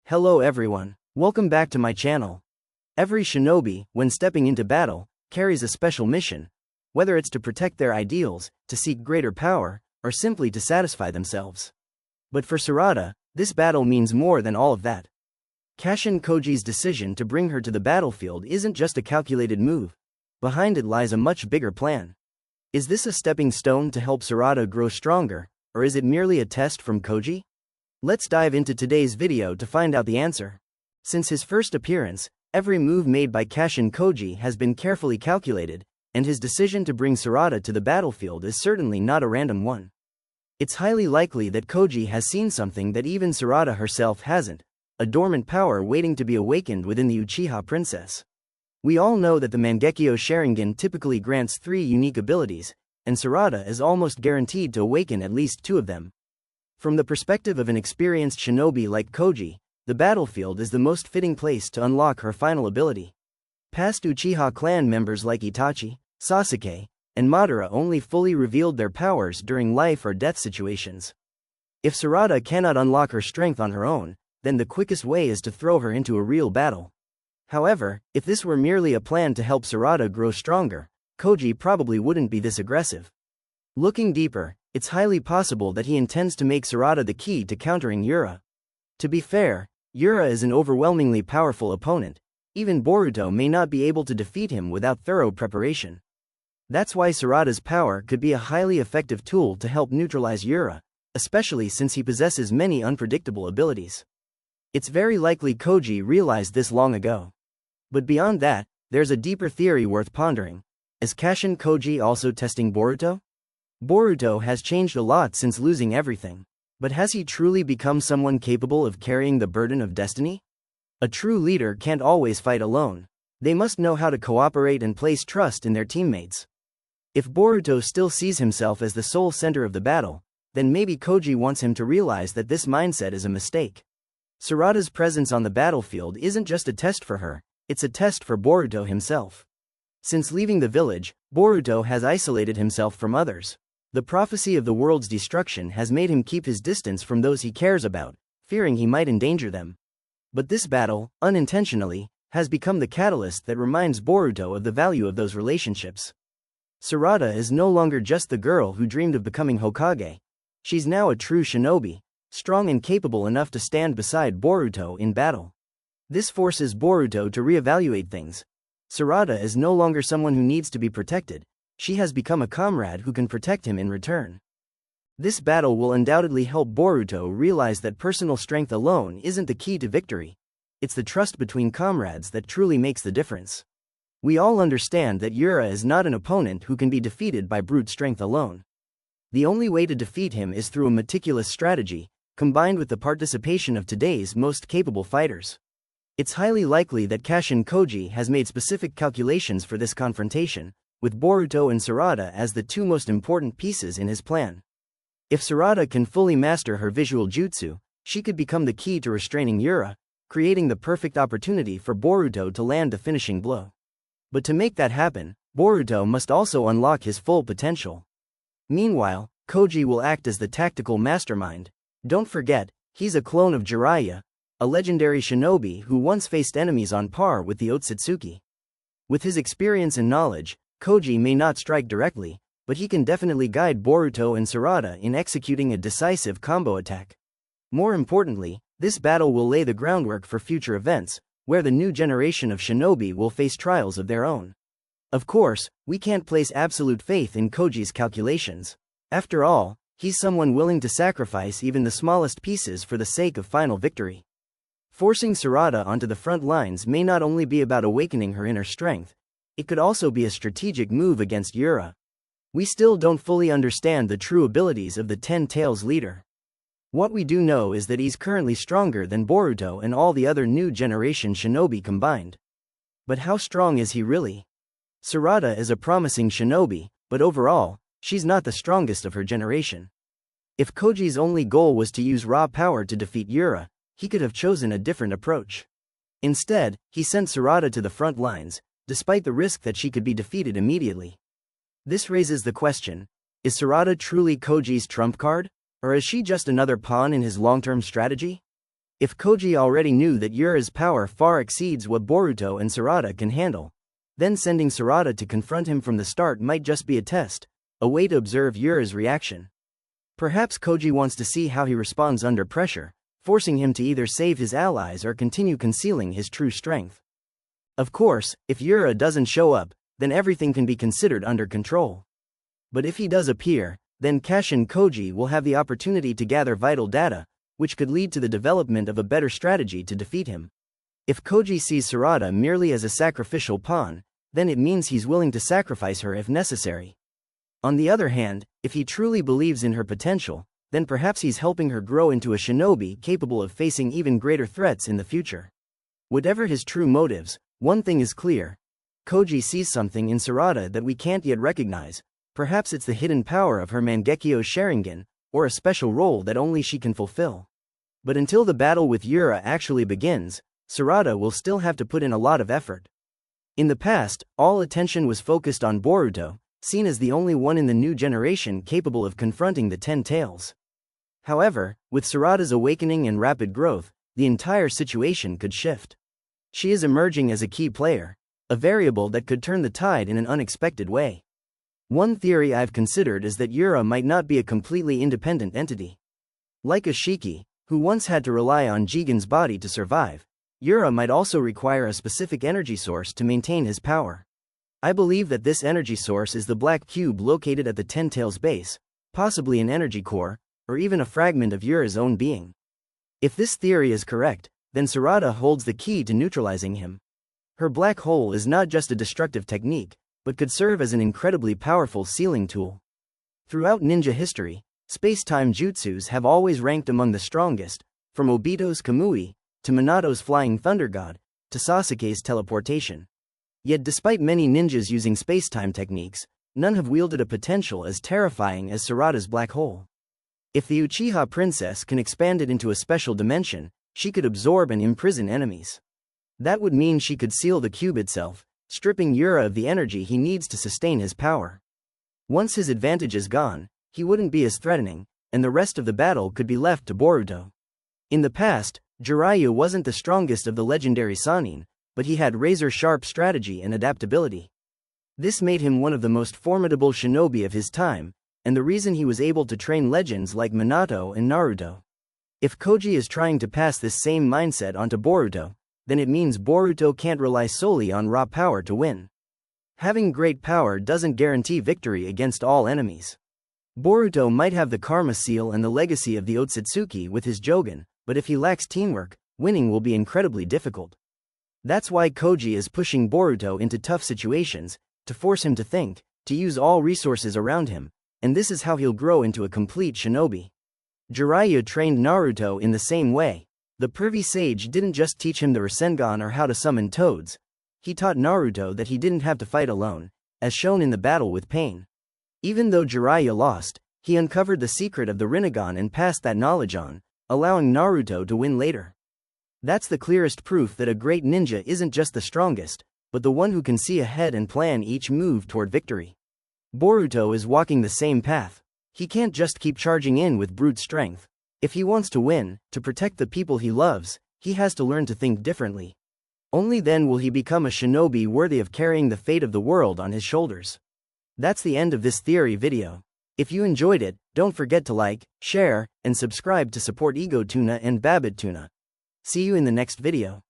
Hello everyone, welcome back to my channel. Every shinobi, when stepping into battle, carries a special mission. Whether it's to protect their ideals, to seek greater power, or simply to satisfy themselves. But for Sarada, this battle means more than all of that. Kashin Koji's decision to bring her to the battlefield isn't just a calculated move. Behind it lies a much bigger plan. Is this a stepping stone to help Sarada grow stronger, or is it merely a test from Koji? Let's dive into today's video to find out the answer. Since his first appearance, every move made by Kashin Koji has been carefully calculated, and his decision to bring Sarada to the battlefield is certainly not a random one. It's highly likely that Koji has seen something that even Sarada herself hasn't, a dormant power waiting to be awakened within the Uchiha princess. We all know that the Mangekyou Sharingan typically grants 3 unique abilities, and Sarada is almost guaranteed to awaken at least 2 of them. From the perspective of an experienced shinobi like Koji, the battlefield is the most fitting place to unlock her final ability. Past Uchiha clan members like Itachi, Sasuke, and Madara only fully revealed their powers during life or death situations. If Sarada cannot unlock her strength on her own, then the quickest way is to throw her into a real battle. However, if this were merely a plan to help Sarada grow stronger, Koji probably wouldn't be this aggressive. Looking deeper, it's highly possible that he intends to make Sarada the key to countering Yura. To be fair, Yura is an overwhelmingly powerful opponent. Even Boruto may not be able to defeat him without thorough preparation. That's why Sarada's power could be a highly effective tool to help neutralize Yura, especially since he possesses many unpredictable abilities. It's very likely Koji realized this long ago. But beyond that, there's a deeper theory worth pondering. Is Kashin Koji also testing Boruto? Boruto has changed a lot since losing everything. But has he truly become someone capable of carrying the burden of destiny? A true leader can't always fight alone. They must know how to cooperate and place trust in their teammates. If Boruto still sees himself as the sole center of the battle, then maybe Koji wants him to realize that this mindset is a mistake. Sarada's presence on the battlefield isn't just a test for her, it's a test for Boruto himself. Since leaving the village, Boruto has isolated himself from others. The prophecy of the world's destruction has made him keep his distance from those he cares about, fearing he might endanger them. But this battle, unintentionally, has become the catalyst that reminds Boruto of the value of those relationships. Sarada is no longer just the girl who dreamed of becoming Hokage. She's now a true shinobi, strong and capable enough to stand beside Boruto in battle. This forces Boruto to reevaluate things. Sarada is no longer someone who needs to be protected. She has become a comrade who can protect him in return. This battle will undoubtedly help Boruto realize that personal strength alone isn't the key to victory. It's the trust between comrades that truly makes the difference. We all understand that Yura is not an opponent who can be defeated by brute strength alone. The only way to defeat him is through a meticulous strategy, combined with the participation of today's most capable fighters. It's highly likely that Kashin Koji has made specific calculations for this confrontation, with Boruto and Sarada as the 2 most important pieces in his plan. If Sarada can fully master her visual jutsu, she could become the key to restraining Yura, creating the perfect opportunity for Boruto to land the finishing blow. But to make that happen, Boruto must also unlock his full potential. Meanwhile, Koji will act as the tactical mastermind. Don't forget, he's a clone of Jiraiya, a legendary shinobi who once faced enemies on par with the Otsutsuki. With his experience and knowledge, Koji may not strike directly, but he can definitely guide Boruto and Sarada in executing a decisive combo attack. More importantly, this battle will lay the groundwork for future events, where the new generation of shinobi will face trials of their own. Of course, we can't place absolute faith in Koji's calculations. After all, he's someone willing to sacrifice even the smallest pieces for the sake of final victory. Forcing Sarada onto the front lines may not only be about awakening her inner strength, it could also be a strategic move against Yura. We still don't fully understand the true abilities of the Ten Tails leader. What we do know is that he's currently stronger than Boruto and all the other new generation shinobi combined. But how strong is he really? Sarada is a promising shinobi, but overall, she's not the strongest of her generation. If Koji's only goal was to use raw power to defeat Yura, he could have chosen a different approach. Instead, he sent Sarada to the front lines, despite the risk that she could be defeated immediately. This raises the question, is Sarada truly Koji's trump card? Or is she just another pawn in his long-term strategy? If Koji already knew that Ura's power far exceeds what Boruto and Sarada can handle, then sending Sarada to confront him from the start might just be a test, a way to observe Ura's reaction. Perhaps Koji wants to see how he responds under pressure, forcing him to either save his allies or continue concealing his true strength. Of course, if Ura doesn't show up, then everything can be considered under control. But if he does appear, then Kashin Koji will have the opportunity to gather vital data, which could lead to the development of a better strategy to defeat him. If Koji sees Sarada merely as a sacrificial pawn, then it means he's willing to sacrifice her if necessary. On the other hand, if he truly believes in her potential, then perhaps he's helping her grow into a shinobi capable of facing even greater threats in the future. Whatever his true motives, one thing is clear. Koji sees something in Sarada that we can't yet recognize. Perhaps it's the hidden power of her Mangekyou Sharingan, or a special role that only she can fulfill. But until the battle with Ura actually begins, Sarada will still have to put in a lot of effort. In the past, all attention was focused on Boruto, seen as the only one in the new generation capable of confronting the Ten Tails. However, with Sarada's awakening and rapid growth, the entire situation could shift. She is emerging as a key player, a variable that could turn the tide in an unexpected way. One theory I've considered is that Ura might not be a completely independent entity. Like a Shiki, who once had to rely on Jigen's body to survive, Ura might also require a specific energy source to maintain his power. I believe that this energy source is the black cube located at the Ten Tails base, possibly an energy core, or even a fragment of Ura's own being. If this theory is correct, then Sarada holds the key to neutralizing him. Her black hole is not just a destructive technique, but could serve as an incredibly powerful sealing tool. Throughout ninja history, space-time jutsus have always ranked among the strongest, from Obito's Kamui, to Minato's Flying Thunder God, to Sasuke's teleportation. Yet despite many ninjas using space-time techniques, none have wielded a potential as terrifying as Sarada's black hole. If the Uchiha princess can expand it into a special dimension, she could absorb and imprison enemies. That would mean she could seal the cube itself, stripping Ura of the energy he needs to sustain his power. Once his advantage is gone, he wouldn't be as threatening, and the rest of the battle could be left to Boruto. In the past, Jiraiya wasn't the strongest of the legendary Sannin, but he had razor-sharp strategy and adaptability. This made him one of the most formidable shinobi of his time, and the reason he was able to train legends like Minato and Naruto. If Koji is trying to pass this same mindset onto Boruto, then it means Boruto can't rely solely on raw power to win. Having great power doesn't guarantee victory against all enemies. Boruto might have the karma seal and the legacy of the Otsutsuki with his Jogan, but if he lacks teamwork, winning will be incredibly difficult. That's why Koji is pushing Boruto into tough situations, to force him to think, to use all resources around him, and this is how he'll grow into a complete shinobi. Jiraiya trained Naruto in the same way. The Privy Sage didn't just teach him the Rasengan or how to summon toads. He taught Naruto that he didn't have to fight alone, as shown in the battle with Pain. Even though Jiraiya lost, he uncovered the secret of the Rinnegan and passed that knowledge on, allowing Naruto to win later. That's the clearest proof that a great ninja isn't just the strongest, but the one who can see ahead and plan each move toward victory. Boruto is walking the same path. He can't just keep charging in with brute strength. If he wants to win, to protect the people he loves, he has to learn to think differently. Only then will he become a shinobi worthy of carrying the fate of the world on his shoulders. That's the end of this theory video. If you enjoyed it, don't forget to like, share, and subscribe to support Ego Tuna and Babbitt Tuna. See you in the next video.